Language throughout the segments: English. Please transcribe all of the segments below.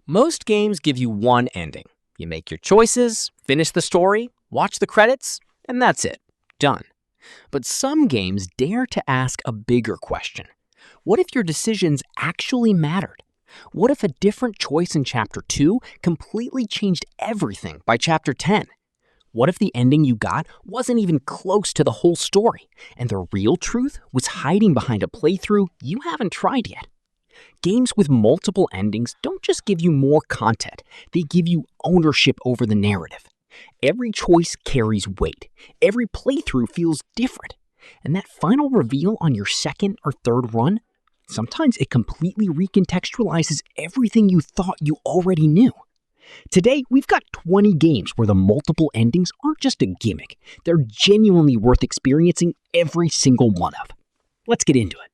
Most games give you one ending. You make your choices, finish the story, watch the credits, and that's it. Done. But some games dare to ask a bigger question. What if your decisions actually mattered? What if a different choice in Chapter 2 completely changed everything by Chapter 10? What if the ending you got wasn't even close to the whole story, and the real truth was hiding behind a playthrough you haven't tried yet? Games with multiple endings don't just give you more content, they give you ownership over the narrative. Every choice carries weight. Every playthrough feels different. And that final reveal on your second or third run, sometimes it completely recontextualizes everything you thought you already knew. Today, we've got 20 games where the multiple endings aren't just a gimmick. They're genuinely worth experiencing every single one of. Let's get into it.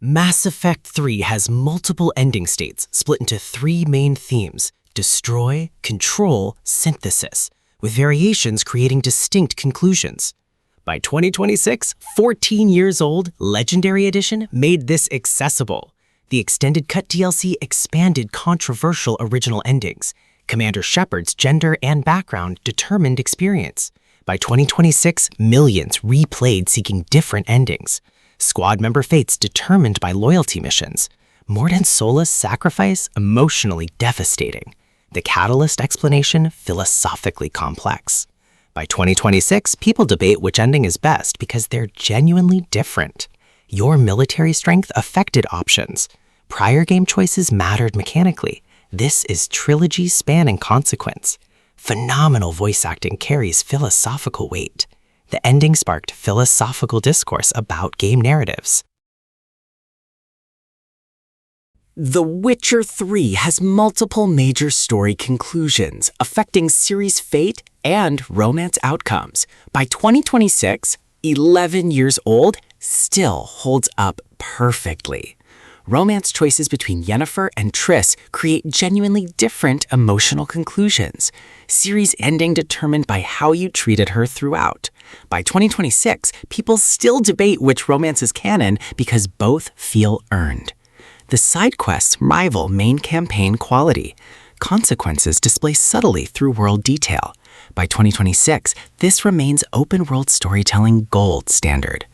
Mass Effect 3 has multiple ending states split into 3 main themes: destroy, control, synthesis, with variations creating distinct conclusions. By 2026, 14 years old, Legendary Edition made this accessible. The Extended Cut DLC expanded controversial original endings. Commander Shepard's gender and background determined experience. By 2026, millions replayed seeking different endings. Squad member fates determined by loyalty missions. Mordant's soulless sacrifice emotionally devastating. The Catalyst explanation philosophically complex. By 2026, people debate which ending is best because they're genuinely different. Your military strength affected options. Prior game choices mattered mechanically. This is trilogy spanning consequence. Phenomenal voice acting carries philosophical weight. The ending sparked philosophical discourse about game narratives. The Witcher 3 has multiple major story conclusions affecting series fate and romance outcomes. By 2026, 11 years old, still holds up perfectly. Romance choices between Yennefer and Triss create genuinely different emotional conclusions. Series ending determined by how you treated her throughout. By 2026, people still debate which romance is canon because both feel earned. The side quests rival main campaign quality. Consequences display subtly through world detail. By 2026, this remains open-world storytelling gold standard.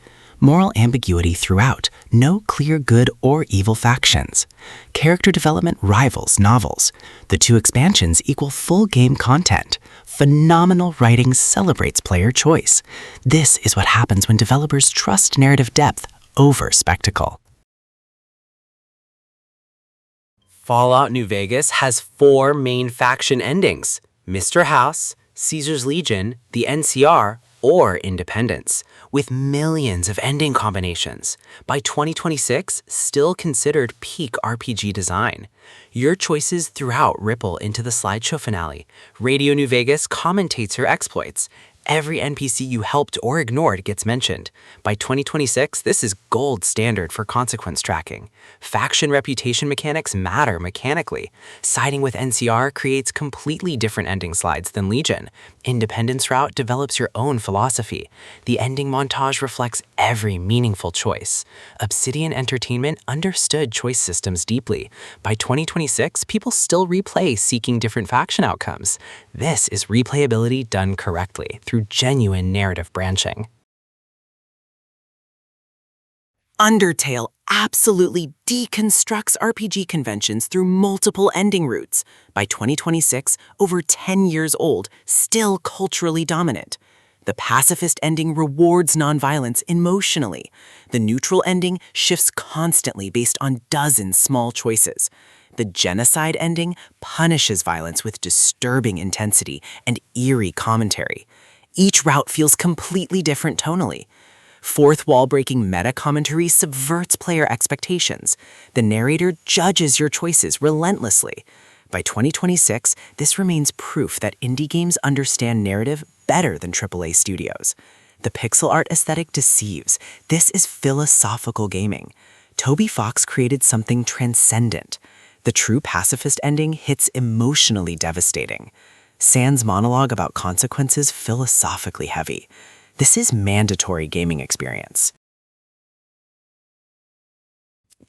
Moral ambiguity throughout, no clear good or evil factions. Character development rivals novels. The 2 expansions equal full game content. Phenomenal writing celebrates player choice. This is what happens when developers trust narrative depth over spectacle. Fallout New Vegas has 4 main faction endings: Mr. House, Caesar's Legion, the NCR, or Independence, with millions of ending combinations. By 2026, still considered peak RPG design. Your choices throughout ripple into the slideshow finale. Radio New Vegas commentates your exploits. Every NPC you helped or ignored gets mentioned. By 2026, this is gold standard for consequence tracking. Faction reputation mechanics matter mechanically. Siding with NCR creates completely different ending slides than Legion. Independence route develops your own philosophy. The ending montage reflects every meaningful choice. Obsidian Entertainment understood choice systems deeply. By 2026, people still replay seeking different faction outcomes. This is replayability done correctly through genuine narrative branching. Undertale absolutely deconstructs RPG conventions through multiple ending routes. By 2026, over 10 years old, still culturally dominant. The pacifist ending rewards nonviolence emotionally. The neutral ending shifts constantly based on dozens small choices. The genocide ending punishes violence with disturbing intensity and eerie commentary. Each route feels completely different tonally. Fourth wall-breaking meta-commentary subverts player expectations. The narrator judges your choices relentlessly. By 2026, this remains proof that indie games understand narrative better than AAA studios. The pixel art aesthetic deceives. This is philosophical gaming. Toby Fox created something transcendent. The true pacifist ending hits emotionally devastating. Sans monologue about consequences philosophically heavy. This is mandatory gaming experience.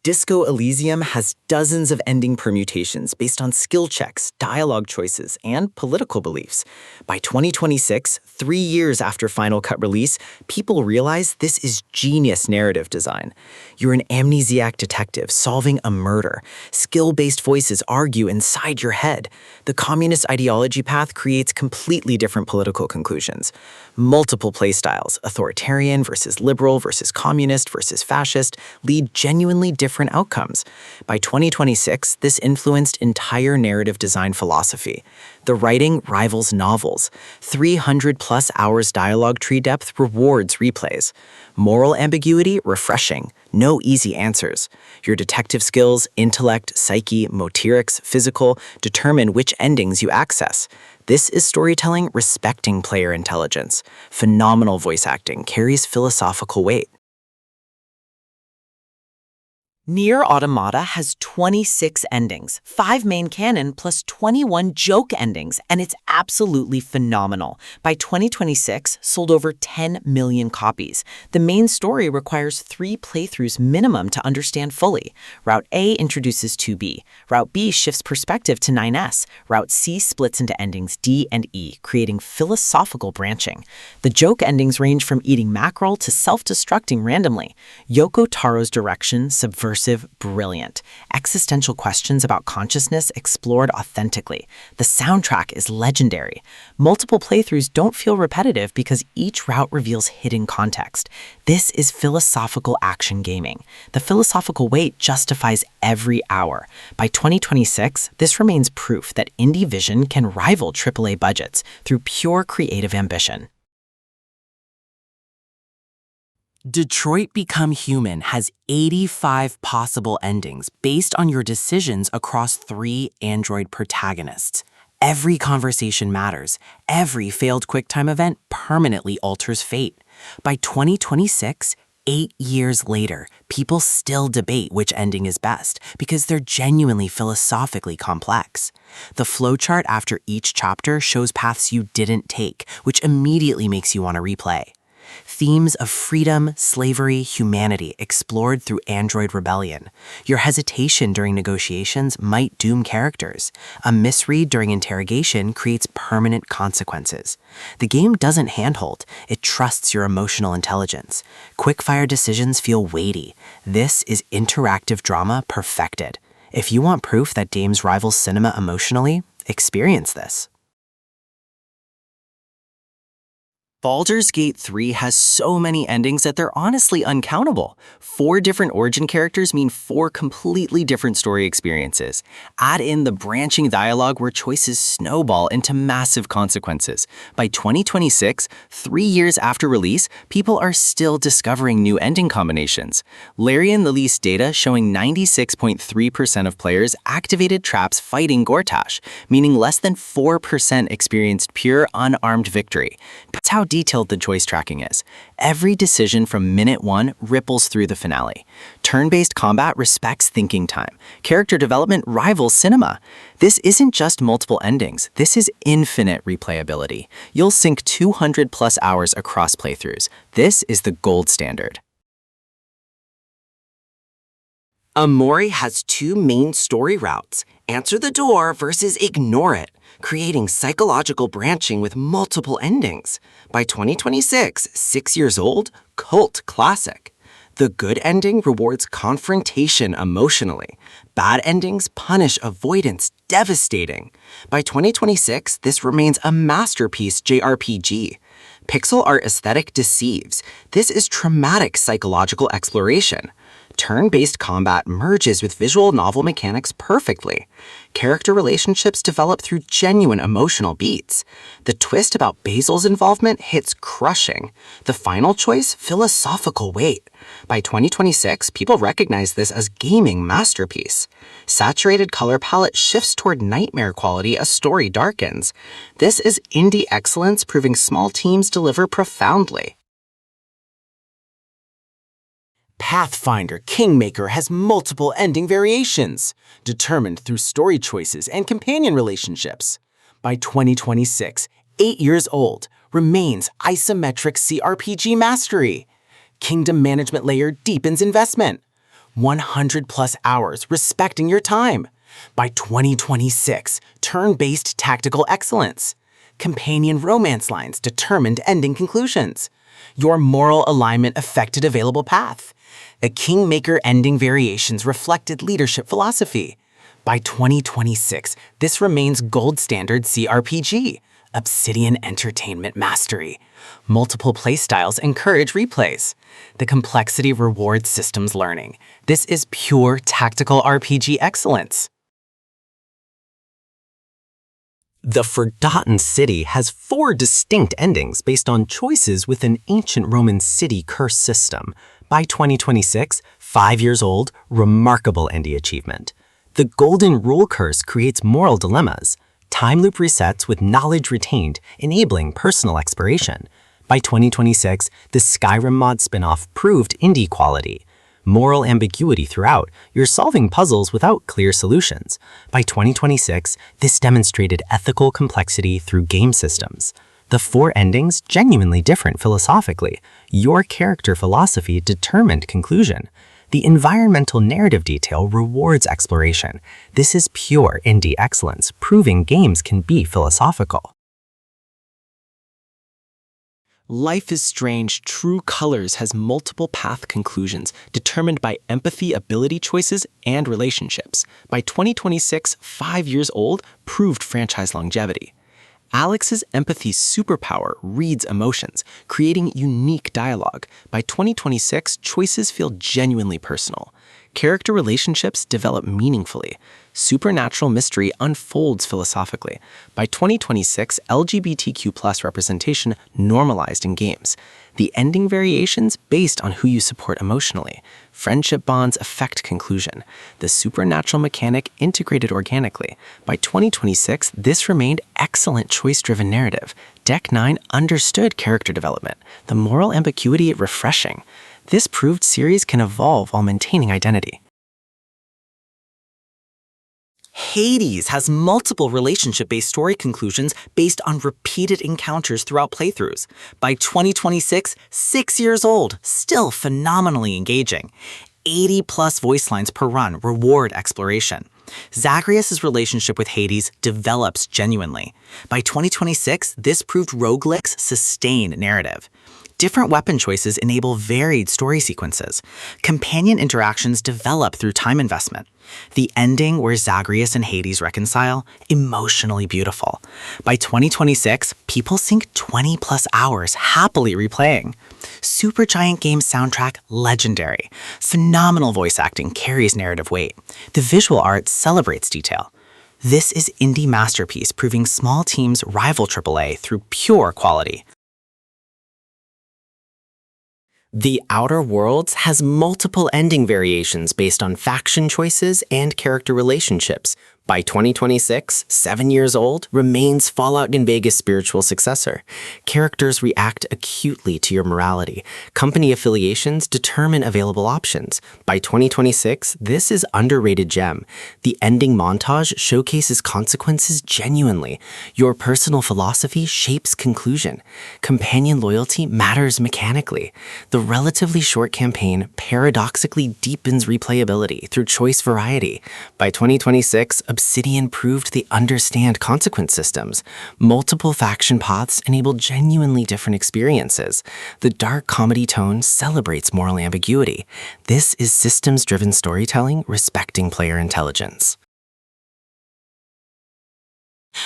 Disco Elysium has dozens of ending permutations based on skill checks, dialogue choices, and political beliefs. By 2026, 3 years after Final Cut release, people realize this is genius narrative design. You're an amnesiac detective solving a murder. Skill-based voices argue inside your head. The communist ideology path creates completely different political conclusions. Multiple playstyles, authoritarian versus liberal versus communist versus fascist, lead genuinely different outcomes. By 2026, this influenced entire narrative design philosophy. The writing rivals novels. 300+ hours dialogue tree depth rewards replays. Moral ambiguity refreshing. No easy answers. Your detective skills, intellect, psyche, motorics, physical, determine which endings you access. This is storytelling respecting player intelligence. Phenomenal voice acting carries philosophical weight. Nier Automata has 26 endings, 5 main canon plus 21 joke endings, and it's absolutely phenomenal. By 2026, sold over 10 million copies. The main story requires 3 playthroughs minimum to understand fully. Route A introduces 2B. Route B shifts perspective to 9S. Route C splits into endings D and E, creating philosophical branching. The joke endings range from eating mackerel to self-destructing randomly. Yoko Taro's direction, subversive, brilliant. Existential questions about consciousness explored authentically. The soundtrack is legendary. Multiple playthroughs don't feel repetitive because each route reveals hidden context. This is philosophical action gaming. The philosophical weight justifies every hour. By 2026, this remains proof that indie vision can rival AAA budgets through pure creative ambition. Detroit Become Human has 85 possible endings based on your decisions across 3 android protagonists. Every conversation matters. Every failed QuickTime event permanently alters fate. By 2026, 8 years later, people still debate which ending is best because they're genuinely philosophically complex. The flowchart after each chapter shows paths you didn't take, which immediately makes you want to replay. Themes of freedom, slavery, humanity explored through android rebellion. Your hesitation during negotiations might doom characters. A misread during interrogation creates permanent consequences. The game doesn't handhold, it trusts your emotional intelligence. Quick-fire decisions feel weighty. This is interactive drama perfected. If you want proof that games rival cinema emotionally, experience this. Baldur's Gate 3 has so many endings that they're honestly uncountable. 4 different origin characters mean 4 completely different story experiences. Add in the branching dialogue where choices snowball into massive consequences. By 2026, 3 years after release, people are still discovering new ending combinations. Larian released data showing 96.3% of players activated traps fighting Gortash, meaning less than 4% experienced pure unarmed victory. That's how detailed the choice tracking is. Every decision from minute 1 ripples through the finale. Turn-based combat respects thinking time. Character development rivals cinema. This isn't just multiple endings, this is infinite replayability. You'll sink 200+ hours across playthroughs. This is the gold standard. Amori has 2 main story routes, answer the door versus ignore it, creating psychological branching with multiple endings. By 2026, 6 years old, cult classic. The good ending rewards confrontation emotionally. Bad endings punish avoidance devastating. By 2026, this remains a masterpiece JRPG. Pixel art aesthetic deceives. This is traumatic psychological exploration. Turn-based combat merges with visual novel mechanics perfectly. Character relationships develop through genuine emotional beats. The twist about Basil's involvement hits crushing. The final choice, philosophical weight. By 2026, people recognize this as gaming masterpiece. Saturated color palette shifts toward nightmare quality as story darkens. This is indie excellence proving small teams deliver profoundly. Pathfinder Kingmaker has multiple ending variations, determined through story choices and companion relationships. By 2026, 8 years old, remains isometric CRPG mastery. Kingdom management layer deepens investment. 100 plus hours respecting your time. By 2026, turn-based tactical excellence. Companion romance lines determined ending conclusions. Your moral alignment affected available path. A kingmaker ending variations reflected leadership philosophy. By 2026, this remains gold standard CRPG. Obsidian Entertainment Mastery. Multiple playstyles encourage replays. The complexity rewards systems learning. This is pure tactical RPG excellence. The Forgotten City has 4 distinct endings based on choices with an ancient Roman city curse system. By 2026, 5 years old, remarkable indie achievement. The Golden Rule Curse creates moral dilemmas. Time loop resets with knowledge retained, enabling personal exploration. By 2026, the Skyrim mod spin-off proved indie quality. Moral ambiguity throughout, you're solving puzzles without clear solutions. By 2026, this demonstrated ethical complexity through game systems. The 4 endings genuinely different philosophically. Your character philosophy determined conclusion. The environmental narrative detail rewards exploration. This is pure indie excellence, proving games can be philosophical. Life is Strange True Colors has multiple path conclusions determined by empathy, ability choices, and relationships. By 2026, 5 years old, proved franchise longevity. Alex's empathy superpower reads emotions, creating unique dialogue. By 2026, choices feel genuinely personal. Character relationships develop meaningfully. Supernatural mystery unfolds philosophically. By 2026, LGBTQ+ representation normalized in games. The ending variations based on who you support emotionally. Friendship bonds affect conclusion. The supernatural mechanic integrated organically. By 2026, this remained excellent choice-driven narrative. Deck 9 understood character development. The moral ambiguity refreshing. This proved series can evolve while maintaining identity. Hades has multiple relationship-based story conclusions based on repeated encounters throughout playthroughs. By 2026, 6 years old, still phenomenally engaging. 80+ voice lines per run reward exploration. Zagreus' relationship with Hades develops genuinely. By 2026, this proved roguelikes sustain narrative. Different weapon choices enable varied story sequences. Companion interactions develop through time investment. The ending where Zagreus and Hades reconcile, emotionally beautiful. By 2026, people sink 20+ hours happily replaying. Supergiant Games soundtrack legendary. Phenomenal voice acting carries narrative weight. The visual art celebrates detail. This is indie masterpiece proving small teams rival AAA through pure quality. The Outer Worlds has multiple ending variations based on faction choices and character relationships. By 2026, 7 years old, remains Fallout New Vegas' spiritual successor. Characters react acutely to your morality. Company affiliations determine available options. By 2026, this is underrated gem. The ending montage showcases consequences genuinely. Your personal philosophy shapes conclusion. Companion loyalty matters mechanically. The relatively short campaign paradoxically deepens replayability through choice variety. By 2026, Obsidian proved they understand consequence systems. Multiple faction paths enable genuinely different experiences. The dark comedy tone celebrates moral ambiguity. This is systems-driven storytelling respecting player intelligence.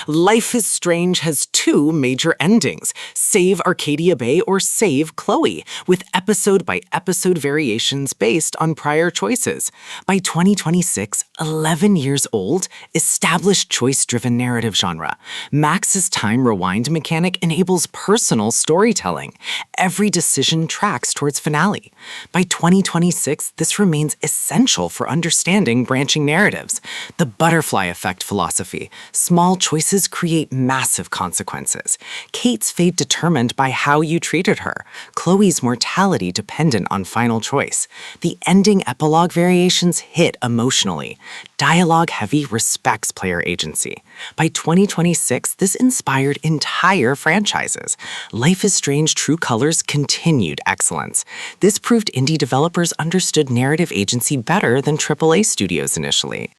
Life is Strange has 2 major endings, Save Arcadia Bay or Save Chloe, with episode-by-episode variations based on prior choices. By 2026, 11 years old, established choice-driven narrative genre. Max's time rewind mechanic enables personal storytelling. Every decision tracks towards finale. By 2026, this remains essential for understanding branching narratives. The butterfly effect philosophy, small choices create massive consequences. Kate's fate determined by how you treated her. Chloe's mortality dependent on final choice. The ending epilogue variations hit emotionally. Dialogue heavy respects player agency. By 2026, this inspired entire franchises. Life is Strange True Colors developers' continued excellence. This proved indie developers understood narrative agency better than AAA studios initially.